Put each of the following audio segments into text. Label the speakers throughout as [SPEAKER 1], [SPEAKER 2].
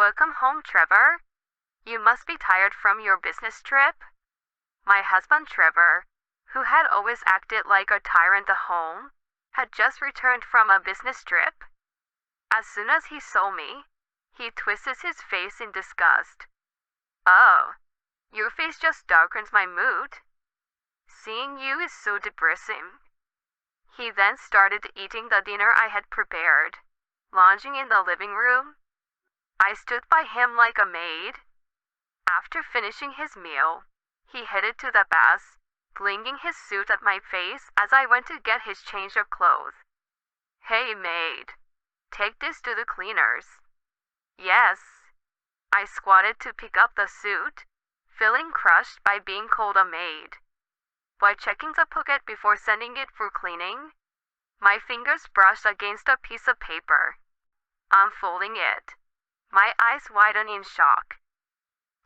[SPEAKER 1] Welcome home, Trevor. You must be tired from your business trip. My husband, Trevor, who had always acted like a tyrant at home, had just returned from a business trip. As soon as he saw me, he twisted his face in disgust. Oh, your face just darkens my mood. Seeing you is so depressing. He then started eating the dinner I had prepared, lounging in the living room. I stood by him like a maid. After finishing his meal, he headed to the bath, flinging his suit at my face as I went to get his change of clothes. Hey, maid, take this to the cleaners. Yes. I squatted to pick up the suit, feeling crushed by being called a maid. While checking the pocket before sending it for cleaning, my fingers brushed against a piece of paper. Unfolding it, my eyes widened in shock.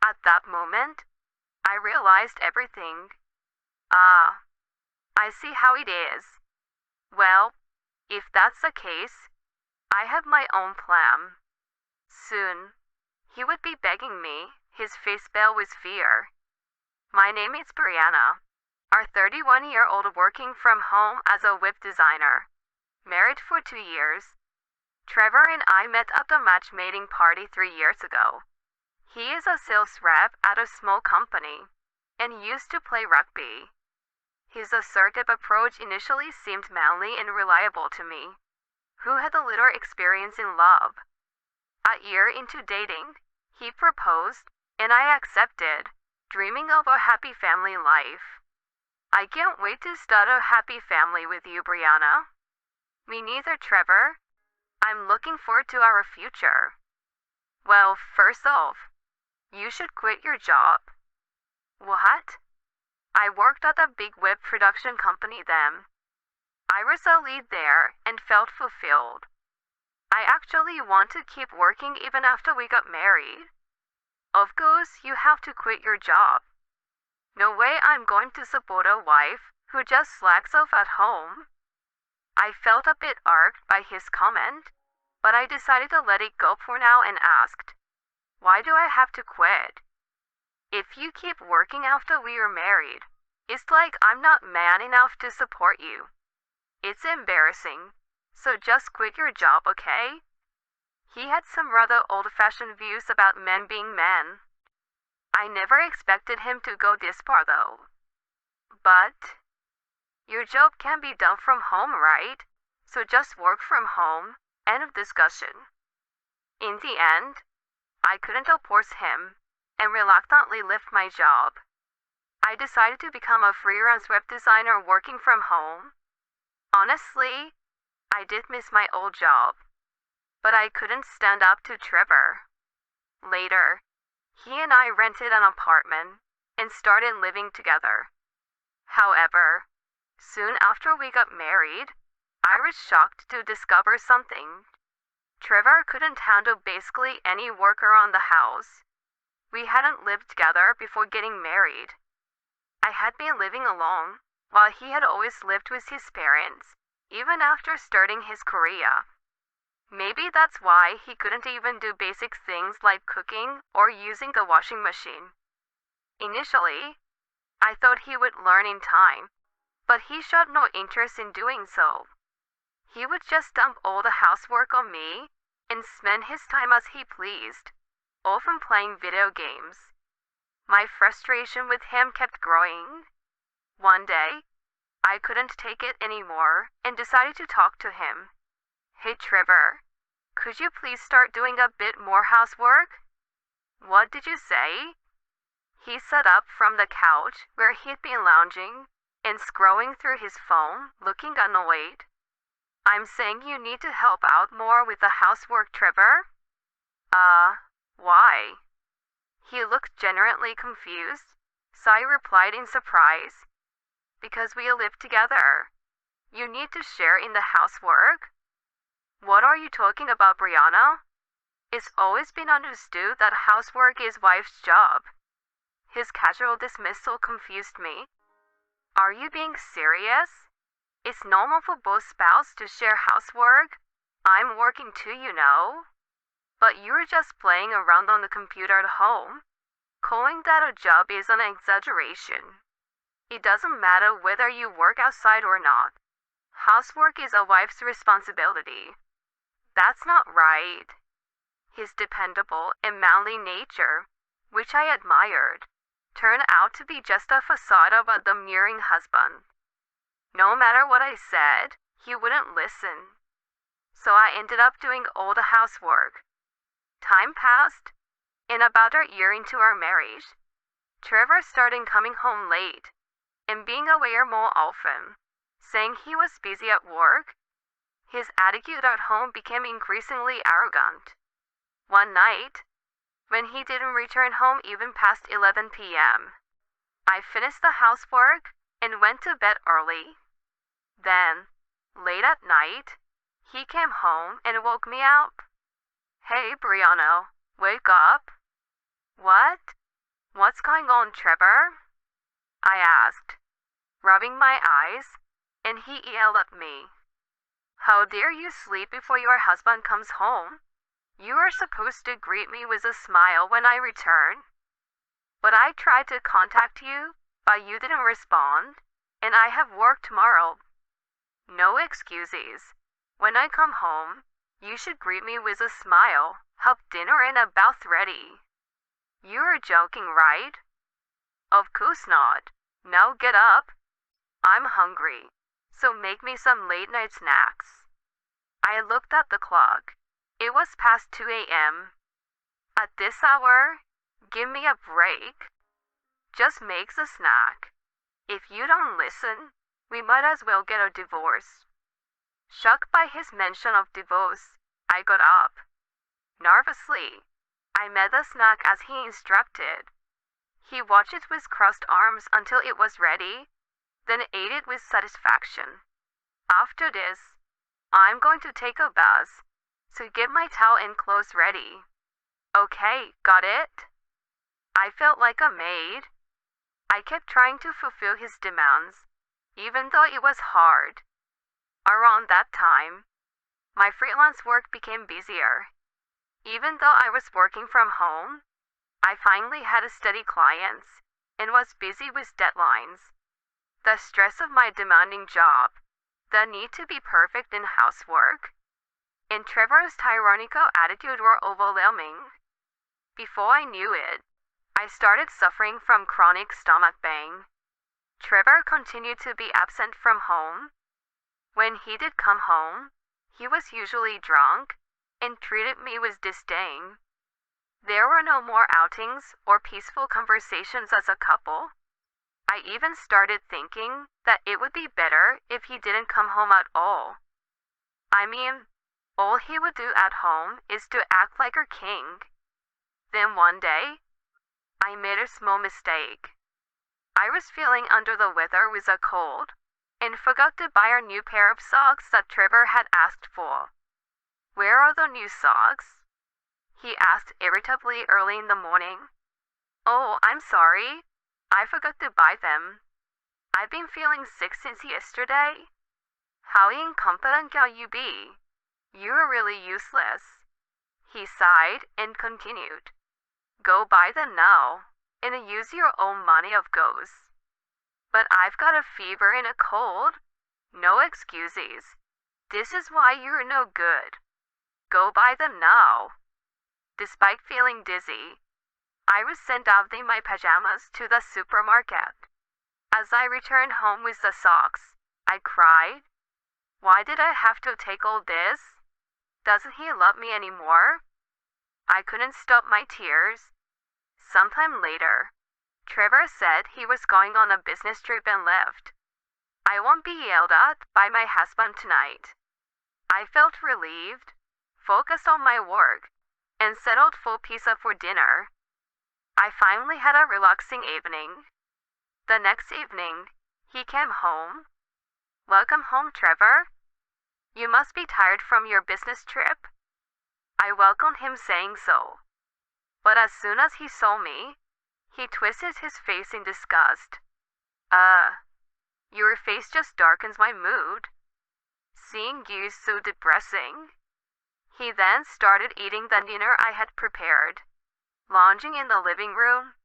[SPEAKER 1] At that moment, I realized everything. Ah, I see how it is. Well, if that's the case, I have my own plan. Soon, he would be begging me, his face pale with fear. My name is Brianna, a 31-year-old working from home as a web designer. Married for 2 years. Trevor and I met at the matchmaking party 3 years ago. He is a sales rep at a small company and used to play rugby. His assertive approach initially seemed manly and reliable to me, who had a little experience in love. A year into dating, he proposed, and I accepted, dreaming of a happy family life. I can't wait to start a happy family with you, Brianna. Me neither, Trevor. I'm looking forward to our future. Well, first off, you should quit your job. What? I worked at a big web production company then. I was a lead there and felt fulfilled. I actually want to keep working even after we got married. Of course, you have to quit your job. No way I'm going to support a wife who just slacks off at home. I felt a bit irked by his comment, but I decided to let it go for now and asked, why do I have to quit? If you keep working after we are married, it's like I'm not man enough to support you. It's embarrassing, so just quit your job, okay? He had some rather old-fashioned views about men being men. I never expected him to go this far, though. But your job can be done from home, right? So just work from home. End of discussion. In the end, I couldn't oppose him and reluctantly left my job. I decided to become a freelance web designer working from home. Honestly, I did miss my old job, but I couldn't stand up to Trevor. Later, he and I rented an apartment and started living together. However, soon after we got married, I was shocked to discover something. Trevor couldn't handle basically any work around the house. We hadn't lived together before getting married. I had been living alone, while he had always lived with his parents, even after starting his career. Maybe that's why he couldn't even do basic things like cooking or using the washing machine. Initially, I thought he would learn in time, but he showed no interest in doing so. He would just dump all the housework on me and spend his time as he pleased, often playing video games. My frustration with him kept growing. One day, I couldn't take it anymore and decided to talk to him. Hey Trevor, could you please start doing a bit more housework? What did you say? He sat up from the couch where he'd been lounging and scrolling through his phone, looking annoyed. I'm saying you need to help out more with the housework, Trevor. Why? He looked genuinely confused, so I replied in surprise. Because we live together. You need to share in the housework. What are you talking about, Brianna? It's always been understood that housework is wife's job. His casual dismissal confused me. Are you being serious? It's normal for both spouses to share housework. I'm working too, you know. but you were just playing around on the computer at home. Calling that a job is an exaggeration. It doesn't matter whether you work outside or not. Housework is a wife's responsibility. That's not right. His dependable and manly nature, which I admired, turned out to be just a facade of a demurring husband. No matter what I said, he wouldn't listen. So I ended up doing all the housework. Time passed, and about a year into our marriage, Trevor started coming home late and being away more often, saying he was busy at work. His attitude at home became increasingly arrogant. One night, when he didn't return home even past 11 p.m., I finished the housework and went to bed early. Then, late at night, he came home and woke me up. "Hey, Brianna, wake up." "What? What's going on, Trevor?" I asked, rubbing my eyes, and he yelled at me. "How dare you sleep before your husband comes home? You are supposed to greet me with a smile when I return. But I tried to contact you, but you didn't respond, and I have work tomorrow. No excuses. When I come home, you should greet me with a smile, have dinner and a bath ready." "You are joking, right?" "Of course not. Now get up. I'm hungry, so make me some late-night snacks." I looked at the clock. It was past 2 a.m. At this hour, give me a break. Just make the snack. If you don't listen, we might as well get a divorce. Shocked by his mention of divorce, I got up. Nervously, I made the snack as he instructed. He watched it with crossed arms until it was ready, then ate it with satisfaction. After this, I'm going to take a bath, so get my towel and clothes ready. Okay, got it? I felt like a maid. I kept trying to fulfill his demands, even though it was hard. Around that time, my freelance work became busier. Even though I was working from home, I finally had a steady clients and was busy with deadlines. The stress of my demanding job, the need to be perfect in housework, and Trevor's tyrannical attitude were overwhelming. Before I knew it, I started suffering from chronic stomach pain. Trevor continued to be absent from home. When he did come home, he was usually drunk and treated me with disdain. There were no more outings or peaceful conversations as a couple. I even started thinking that it would be better if he didn't come home at all. I mean, all he would do at home is to act like a king. Then one day, I made a small mistake. I was feeling under the weather with a cold and forgot to buy a new pair of socks that Trevor had asked for. "Where are the new socks?" he asked irritably early in the morning. "Oh, I'm sorry. I forgot to buy them. I've been feeling sick since yesterday." "How incompetent can you be? You're really useless." He sighed and continued. "Go buy them now, and use your own money, of course." "But I've got a fever and a cold. No excuses. This is why you're no good. Go buy them now." Despite feeling dizzy, I was sent out in my pajamas to the supermarket. As I returned home with the socks, I cried. Why did I have to take all this? Doesn't he love me anymore? I couldn't stop my tears. Sometime later, Trevor said he was going on a business trip and left. I won't be yelled at by my husband tonight. I felt relieved, focused on my work, and settled for pizza for dinner. I finally had a relaxing evening. The next evening, he came home. "Welcome home, Trevor. You must be tired from your business trip." I welcomed him saying so. But as soon as he saw me, he twisted his face in disgust. Your face just darkens my mood. Seeing you is so depressing." He then started eating the dinner I had prepared. Lounging in the living room,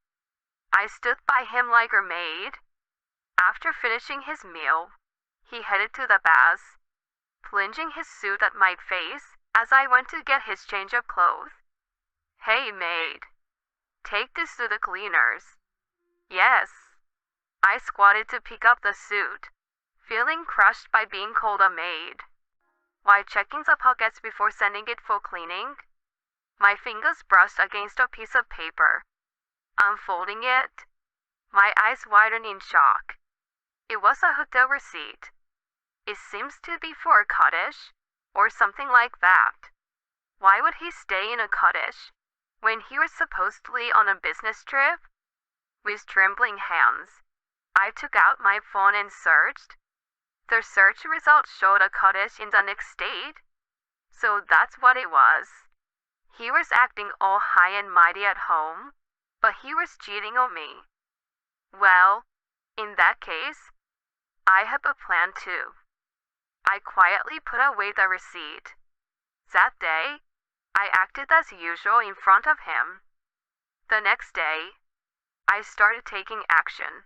[SPEAKER 1] I stood by him like a maid. After finishing his meal, he headed to the bath, flinging his suit at my face as I went to get his change of clothes. "Hey, maid, take this to the cleaners." "Yes." I squatted to pick up the suit, feeling crushed by being called a maid. While checking the pockets before sending it for cleaning, my fingers brushed against a piece of paper. Unfolding it, my eyes widened in shock. It was a hotel receipt. It seems to be for a cottage, or something like that. Why would he stay in a cottage when he was supposedly on a business trip? With trembling hands, I took out my phone and searched. The search results showed a cottage in the next state, so that's what it was. He was acting all high and mighty at home, but he was cheating on me. Well, in that case, I have a plan too. I quietly put away the receipt. That day, I acted as usual in front of him. The next day, I started taking action.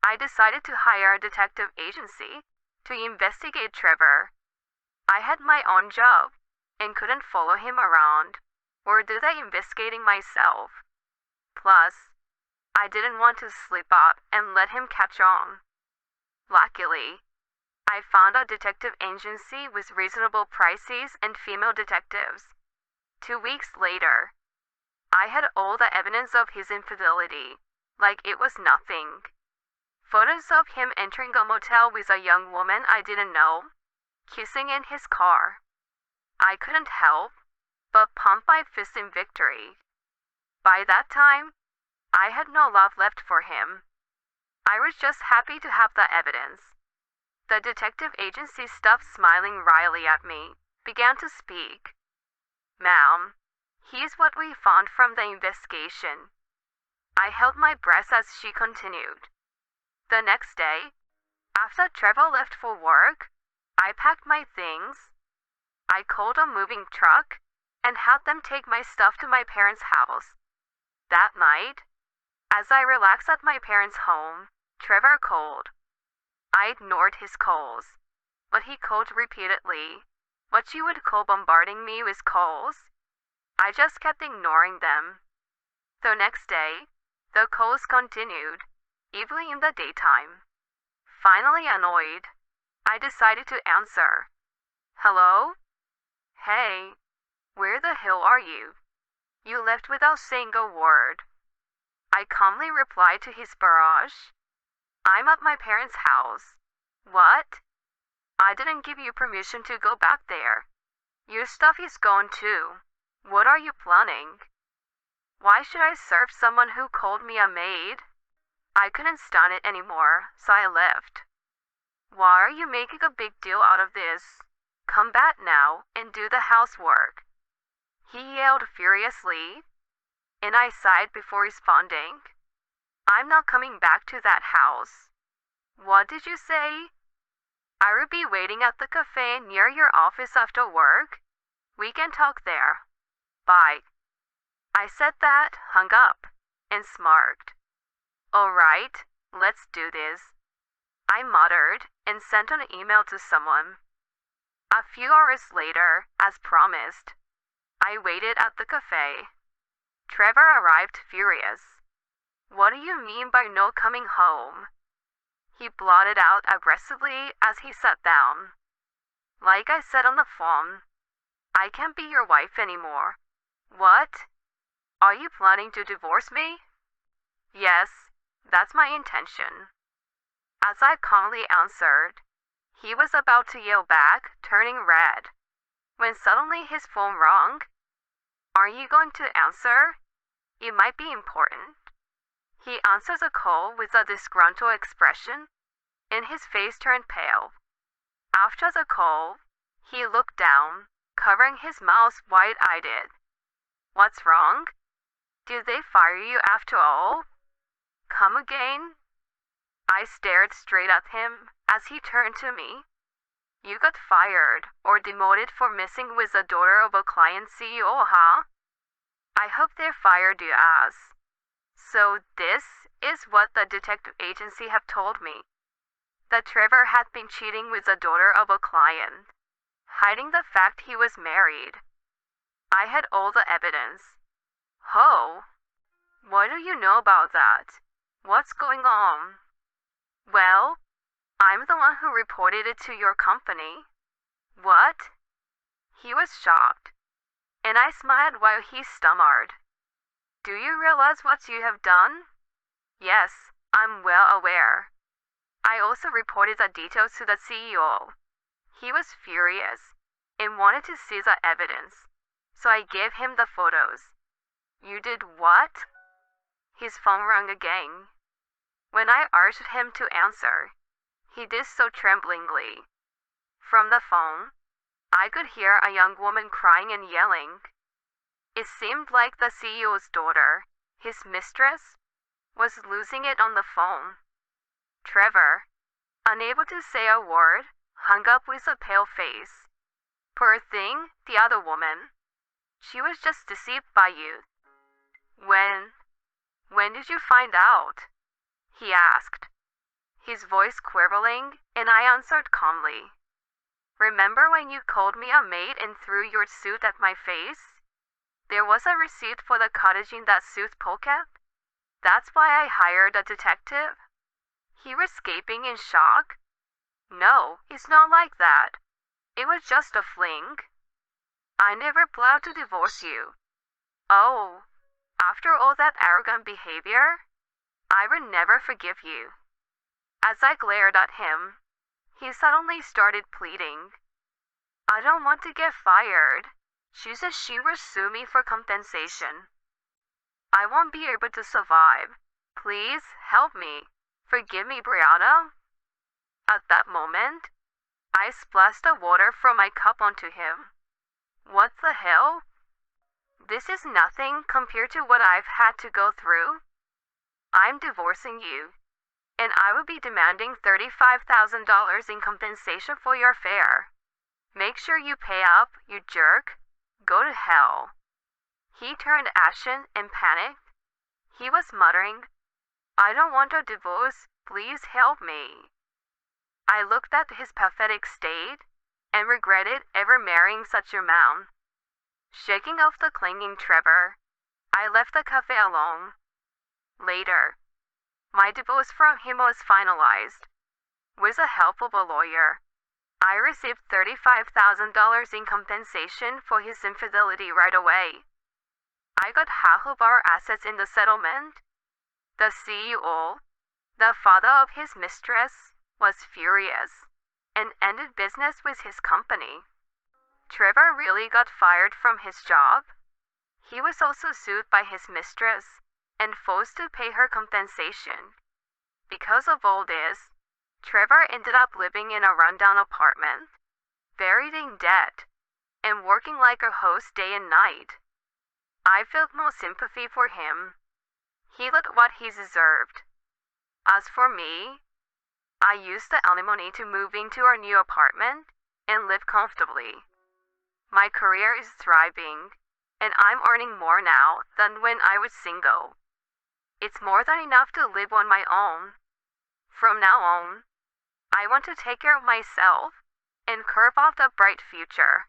[SPEAKER 1] I decided to hire a detective agency to investigate Trevor. I had my own job and couldn't follow him around or do the investigating myself. Plus, I didn't want to slip up and let him catch on. Luckily, I found a detective agency with reasonable prices and female detectives. 2 weeks later, I had all the evidence of his infidelity, like it was nothing. Photos of him entering a motel with a young woman I didn't know, kissing in his car. I couldn't help but pump my fist in victory. By that time, I had no love left for him. I was just happy to have the evidence. The detective agency stopped smiling wryly at me, began to speak. "Ma'am, here's what we found from the investigation." I held my breath as she continued. The next day, after Trevor left for work, I packed my things. I called a moving truck and had them take my stuff to my parents' house. That night, as I relaxed at my parents' home, Trevor called. I ignored his calls, but he called repeatedly, what you would call bombarding me with calls. I just kept ignoring them. The next day, the calls continued, even in the daytime. Finally annoyed, I decided to answer. "Hello? Hey, where the hell are you? You left without saying a word." I calmly replied to his barrage. "I'm at my parents' house." "What? I didn't give you permission to go back there. Your stuff is gone too. What are you planning?" Why should I serve someone who called me a maid? I couldn't stand it anymore, so I left. "Why are you making a big deal out of this? Come back now and do the housework," he yelled furiously, and I sighed before responding. "I'm not coming back to that house." "What did you say?" "I will be waiting at the cafe near your office after work. We can talk there. Bye." I said that, hung up, and smirked. "All right, let's do this," I muttered and sent an email to someone. A few hours later, as promised, I waited at the cafe. Trevor arrived furious. "What do you mean by no coming home?" He blotted out aggressively as he sat down. "Like I said on the phone, I can't be your wife anymore." "What? Are you planning to divorce me?" "Yes, that's my intention." As I calmly answered, he was about to yell back, turning red, when suddenly his phone rang. "Are you going to answer? It might be important." He answered the call with a disgruntled expression, and his face turned pale. After the call, he looked down, covering his mouth wide-eyed. "What's wrong? Did they fire you after all?" "Come again?" I stared straight at him as he turned to me. You got fired or demoted for messing with the daughter of a client CEO, huh? I hope they fired your ass. So this is what the detective agency have told me. That Trevor had been cheating with the daughter of a client, hiding the fact he was married. I had all the evidence. Oh, what do you know about that? What's going on? Well, I'm the one who reported it to your company. What? He was shocked, and I smiled while he stammered. Do you realize what you have done? Yes, I'm well aware. I also reported the details to the CEO. He was furious and wanted to see the evidence, so I gave him the photos. You did what? His phone rang again. When I urged him to answer, he did so tremblingly. From the phone, I could hear a young woman crying and yelling. It seemed like the CEO's daughter, his mistress, was losing it on the phone. Trevor, unable to say a word, hung up with a pale face. Poor thing, the other woman. She was just deceived by you. When did you find out? He asked, his voice quivering, and I answered calmly. Remember when you called me a maid and threw your suit at my face? There was a receipt for the cottage in that suit pocket. That's why I hired a detective. He was gaping in shock. No, it's not like that. It was just a fling. I never planned to divorce you. Oh, after all that arrogant behavior, I will never forgive you. As I glared at him, he suddenly started pleading. I don't want to get fired. She said she will sue me for compensation. I won't be able to survive. Please help me. Forgive me, Brianna. At that moment, I splashed the water from my cup onto him. What the hell? This is nothing compared to what I've had to go through. I'm divorcing you, and I will be demanding $35,000 in compensation for your affair. Make sure you pay up, you jerk. Go to hell. He turned ashen and panicked. He was muttering, I don't want a divorce. Please help me. I looked at his pathetic state and regretted ever marrying such a man. Shaking off the clinging Trevor, I left the cafe alone. Later, my divorce from him was finalized. With the help of a lawyer, I received $35,000 in compensation for his infidelity right away. I got half of our assets in the settlement. The CEO, the father of his mistress, was furious and ended business with his company. Trevor really got fired from his job. He was also sued by his mistress and forced to pay her compensation. Because of all this, Trevor ended up living in a rundown apartment, buried in debt, and working like a host day and night. I felt no sympathy for him. He got what he deserved. As for me, I used the alimony to move into our new apartment and live comfortably. My career is thriving, and I'm earning more now than when I was single. It's more than enough to live on my own. From now on, I want to take care of myself and carve out a bright future.